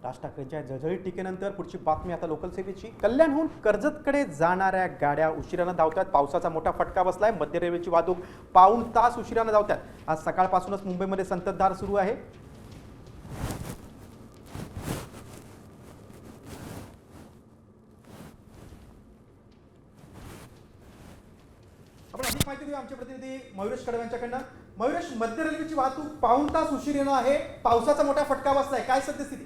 राज ठाकरेंच्या जळजळीत टीकेनंतर पुढची बातमी आता लोकल सेवेची। कल्याणहून कर्जतकडे जाणाऱ्या गाड्या उशिराने धावतात। पावसाचा मोठा फटका बसलाय। मध्य रेल्वेची वाहतूक पाऊण तास उशिराने धावतात। आज सकाळपासूनच मुंबईमध्ये संततधार सुरू आहे। आपण अधिक माहिती देऊ आमचे प्रतिनिधी मयुरेश कडवे यांच्याकडनं। मयुरेश, मध्य रेल्वेची वाहतूक पाऊण तास उशिराने आहे। पावसाचा मोठा फटका बसलाय, काय सद्यस्थिती?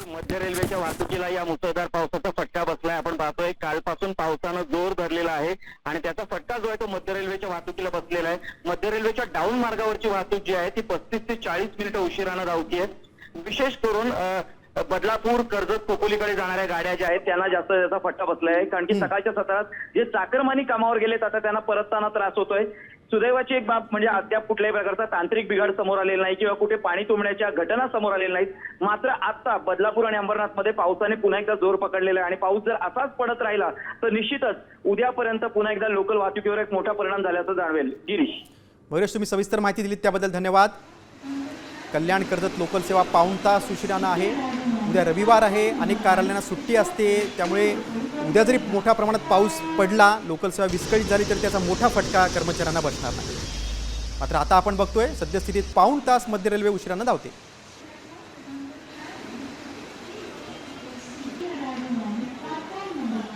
मध्य रेल्वेच्या वाहतुकीला या मुसळधार पावसाचा फटका बसलाय। आपण पाहतोय कालपासून पावसानं जोर धरलेला आहे आणि त्याचा फटका जो आहे तो मध्य रेल्वेच्या वाहतुकीला बसलेला आहे। मध्य रेल्वेच्या डाऊन मार्गावरची वाहतूक जी आहे ती 35 ते 40 मिनिटं उशिराने धावतीये। विशेष करून बदलापूर कर्जत खोपोलीकडे जाणाऱ्या गाड्या ज्या आहेत त्यांना जास्त त्याचा फटका बसलाय, कारण की सकाळच्या सत्रात जे चाकरमानी कामावर गेलेत आता त्यांना परतताना त्रास होतोय। सुदैवाची एक बाब म्हणजे अद्याप कुठल्याही प्रकारचा तांत्रिक बिघाड समोर आलेला नाही किंवा कुठे पाणी तुंबण्याच्या घटना समोर आलेल्या नाहीत। मात्र आता बदलापूर आणि अंबरनाथमध्ये पावसाने पुन्हा एकदा जोर पकडलेला आहे आणि पाऊस जर असाच पडत राहिला तर निश्चितच उद्यापर्यंत पुन्हा एकदा लोकल वाहतुकीवर एक मोठा परिणाम झाल्याचं जाणवेल। गिरीश, मयुरेश, तुम्ही सविस्तर माहिती दिलीत त्याबद्दल धन्यवाद। कल्याण कर्जत लोकल सेवा पाऊण तास उशिराने आहे। उद्या रविवार आहे, अनेक कार्यालयांना सुट्टी असते, त्यामुळे उद्या जरी मोठ्या प्रमाणात पाऊस पडला, लोकल सेवा विस्कळीत झाली तरी त्याचा मोठा फटका कर्मचाऱ्यांना बसणार नाही। मात्र आता आपण बघतोय सद्यस्थितीत पाऊण तास मध्य रेल्वे उशिराने धावते।